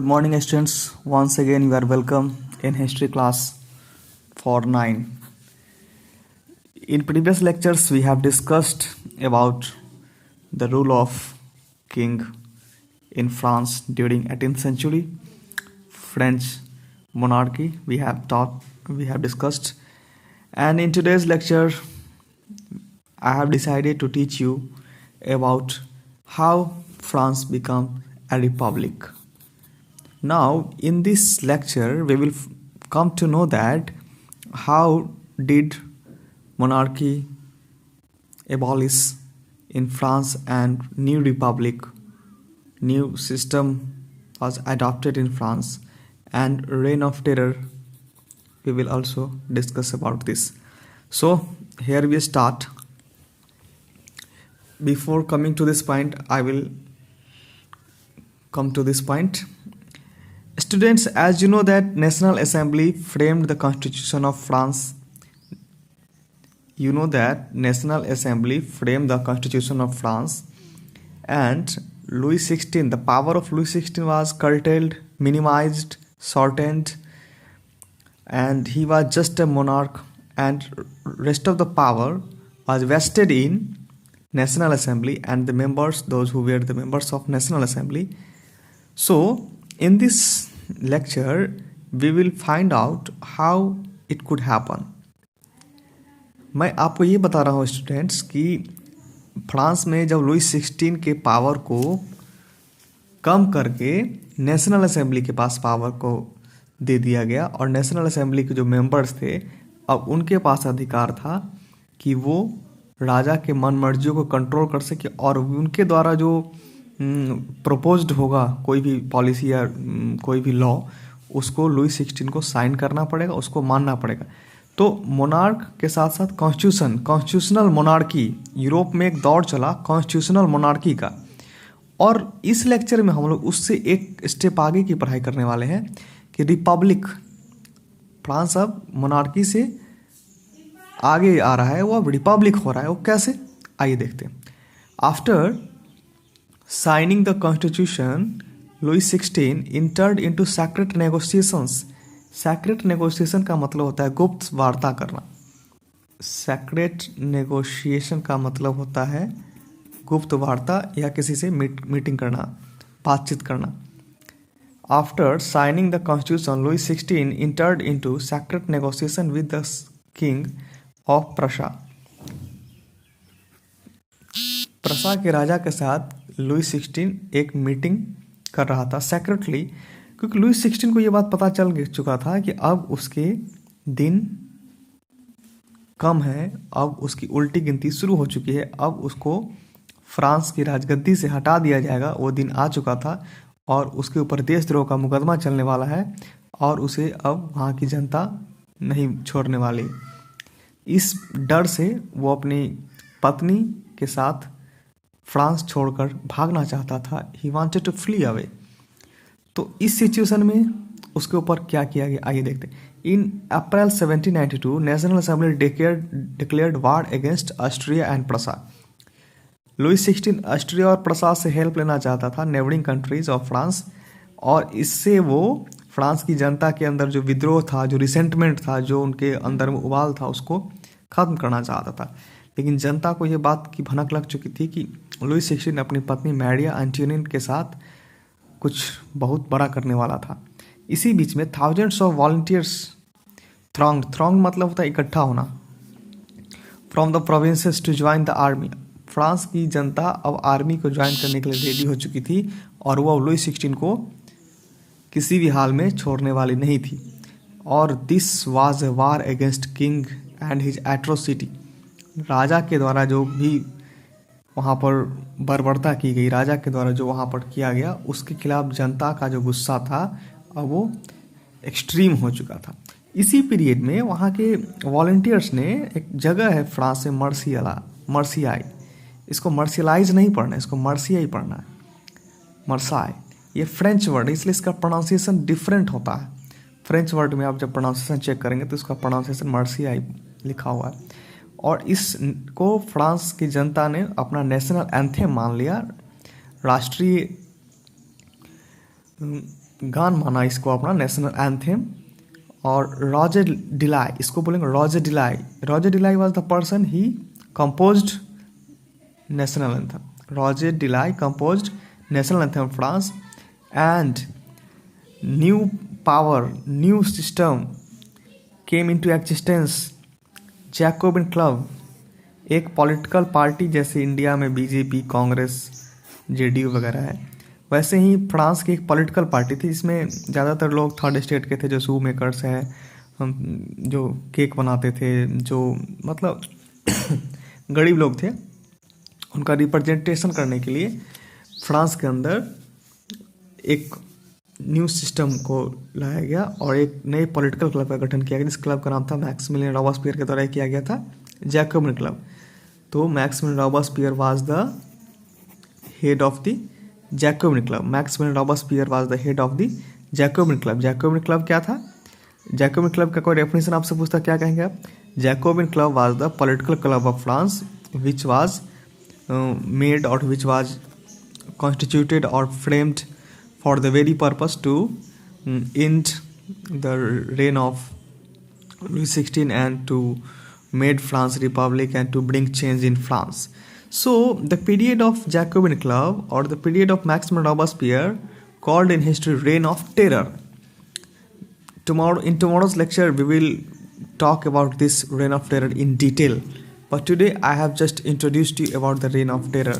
Good morning, students. Once again, you are welcome in history class for 9. In previous lectures, we have discussed about the rule of king in France during 18th century, French monarchy. We have discussed, and in today's lecture, I have decided to teach you about how France became a republic. Now, in this lecture, we will come to know that how did monarchy abolish in France and new republic, new system was adopted in France, and reign of terror. We will also discuss about this. So here we start. Before coming to this point, I will come to this point. Students, as you know that National Assembly framed the Constitution of France. You know that National Assembly framed the Constitution of France, and Louis XVI, the power of Louis XVI was curtailed, minimized, shortened, and he was just a monarch, and rest of the power was vested in National Assembly and the members, those who were the members of National Assembly. So in this lecture, we will find out how it could happen. मैं आपको ये बता रहा हूँ students कि France में जब Louis 16 के पावर को कम करके नेशनल असेंबली के पास पावर को दे दिया गया और नेशनल असेंबली के जो मेंबर्स थे अब उनके पास अधिकार था कि वो राजा के मन मर्जियों को कंट्रोल कर सके और उनके द्वारा जो प्रपोज्ड होगा कोई भी पॉलिसी या कोई भी लॉ उसको लुई 16 को साइन करना पड़ेगा, उसको मानना पड़ेगा. तो मोनार्क के साथ साथ कॉन्स्टिट्यूशनल मोनार्की, यूरोप में एक दौर चला कॉन्स्टिट्यूशनल मोनार्की का. और इस लेक्चर में हम लोग उससे एक स्टेप आगे की पढ़ाई करने वाले हैं कि रिपब्लिक, फ्रांस अब मोनार्की से आगे आ रहा है, वो अब रिपब्लिक हो रहा है. वो कैसे, आइए देखते हैं. After signing the constitution, Louis 16 entered into secret negotiations. Secret negotiation का मतलब होता है गुप्त वार्ता करना. सेक्रेट नेगोशिएशन का मतलब होता है गुप्त वार्ता या किसी से मीटिंग करना, बातचीत करना. After signing the constitution, Louis 16 entered into secret negotiation with the king of Prussia. Prussia के राजा के साथ लुई 16 एक मीटिंग कर रहा था सेक्रेटली, क्योंकि लुई 16 को ये बात पता चल चुका था कि अब उसके दिन कम है, अब उसकी उल्टी गिनती शुरू हो चुकी है, अब उसको फ्रांस की राजगद्दी से हटा दिया जाएगा. वो दिन आ चुका था और उसके ऊपर देशद्रोह का मुकदमा चलने वाला है और उसे अब वहाँ की जनता नहीं छोड़ने वाली. इस डर से वो अपनी पत्नी के साथ फ्रांस छोड़कर भागना चाहता था. He wanted to flee away. तो इस सिचुएशन में उसके ऊपर क्या किया गया, आइए देखते हैं. In April 1792 National Assembly declared war against Austria and Prussia. Louis 16 Austria और प्रसा से हेल्प लेना चाहता था, नेबरिंग कंट्रीज ऑफ फ्रांस, और इससे वो फ्रांस की जनता के अंदर जो विद्रोह था, जो रिसेंटमेंट था, जो उनके अंदर में उबाल था, उसको ख़त्म करना चाहता था. लेकिन जनता को ये बात की भनक लग चुकी थी कि लुई 16 अपनी पत्नी मैरिया एंटोनिन के साथ कुछ बहुत बड़ा करने वाला था. इसी बीच में थाउजेंड्स ऑफ वॉलंटियर्स थ्रॉन्ग मतलब होता है इकट्ठा होना, from the provinces to join the army. France की जनता अब आर्मी को ज्वाइन करने के लिए रेडी हो चुकी थी और वो अब लुई 16 को किसी भी हाल में छोड़ने वाली नहीं थी. और this was a war against king and his atrocity. राजा के द्वारा जो भी वहाँ पर बर्बरता की गई, राजा के द्वारा जो वहाँ पर किया गया, उसके खिलाफ जनता का जो गुस्सा था अब वो एक्सट्रीम हो चुका था. इसी पीरियड में वहाँ के वॉलंटियर्स ने, एक जगह है फ्रांस में मर्सियाई, इसको मर्सियलाइज नहीं पढ़ना है, इसको मर्सियाई पढ़ना है, मर्साई. ये फ्रेंच वर्ड है इसलिए इसका प्रोनाउंसिएशन डिफरेंट होता है. फ्रेंच वर्ड में आप जब प्रोनाउंसिएशन चेक करेंगे तो इसका प्रोनाउंसिएशन मर्सियाई लिखा हुआ है. और इसको फ्रांस की जनता ने अपना नेशनल एंथेम मान लिया, राष्ट्रीय गान माना इसको अपना नेशनल एंथम। और रॉजर डिलाई, इसको बोलेंगे Roger Dilai. Roger Dilai was the person he composed national anthem. Roger Delay composed national anthem France, and new power, new system came into existence. Jacobin club, एक पॉलिटिकल पार्टी जैसे इंडिया में BJP, Congress, JDU वगैरह है, वैसे ही France की एक political party थी जिसमें ज़्यादातर लोग थर्ड स्टेट के थे, जो शू मेकर्स है, जो केक बनाते थे, जो मतलब गरीब लोग थे, उनका रिप्रेजेंटेशन करने के लिए फ्रांस के अंदर एक न्यू सिस्टम को लाया गया और एक नए पॉलिटिकल क्लब का गठन किया गया, जिस क्लब का नाम था मैक्सिमिलियन रॉबेस्पियर के द्वारा किया गया था जैकोबिन क्लब। तो Maximilian Robespierre was the head of the Jacobin club. Maximilian Robespierre was the head of the Jacobin club. Jacobin club क्या था? जैकोबिन क्लब का कोई डेफिनेशन आपसे पूछता क्या कहेंगे आप? Jacobin club was the political club of France which was made or which was constituted or framed for the very purpose to end the reign of Louis XVI and to made France republic and to bring change in France. So the period of Jacobin Club or the period of Maximin Robespierre, called in history reign of terror. In tomorrow's lecture we will talk about this reign of terror in detail. But today I have just introduced you about the reign of terror.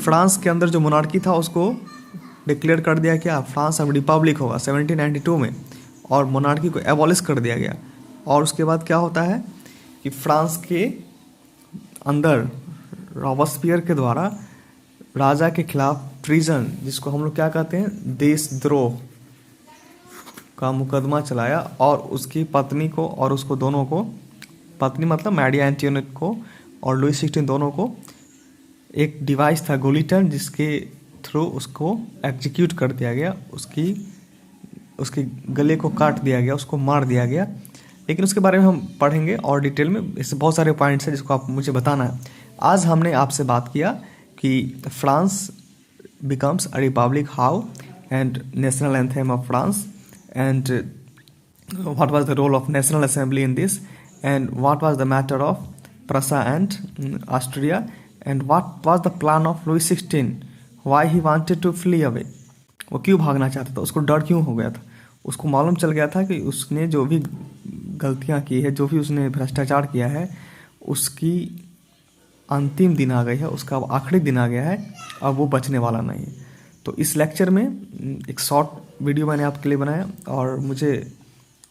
France के अंदर जो monarchy था उसको declare कर दिया क्या? France अब Republic होगा 1792 में, और मोनार्की को एबॉलिश कर दिया गया। और उसके बाद क्या होता है कि फ्रांस के अंदर रॉबेस्पियर के द्वारा राजा के खिलाफ ट्रीजन, जिसको हम लोग क्या कहते हैं, देशद्रोह का मुकदमा चलाया, और उसकी पत्नी को और उसको दोनों को, पत्नी मतलब मैरी एंटोनेट को और लुई XVI दोनों को, एक डिवाइस था गुलिटन जिसके थ्रू उसको एग्जीक्यूट कर दिया गया, उसके गले को काट दिया गया, उसको मार दिया गया। लेकिन उसके बारे में हम पढ़ेंगे और डिटेल में, इससे बहुत सारे पॉइंट्स हैं जिसको आप मुझे बताना है। आज हमने आपसे बात किया कि France becomes a republic how, and national anthem of France, and what was the role of national assembly in this, and what was the matter of Prussia and Austria, and what was the plan of Louis XVI, why he wanted to flee away, वो क्यों भागना चाहता था, उसको डर क्यों हो गया था। उसको मालूम चल गया था कि उसने जो भी गलतियाँ की है, जो भी उसने भ्रष्टाचार किया है, उसकी अंतिम दिन आ गई है, उसका आखिरी दिन आ गया है, अब वो बचने वाला नहीं है। तो इस लेक्चर में एक शॉर्ट वीडियो मैंने आपके लिए बनाया और मुझे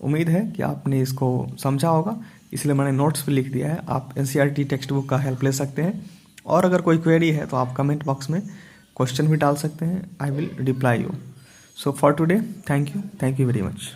उम्मीद है कि आपने इसको समझा होगा, इसलिए मैंने नोट्स पे लिख दिया है। आप NCERT टेक्स्ट बुक का हेल्प ले सकते हैं, और अगर कोई क्वेरी है तो आप कमेंट बॉक्स में क्वेश्चन भी डाल सकते हैं। I will reply you. So for today, thank you very much.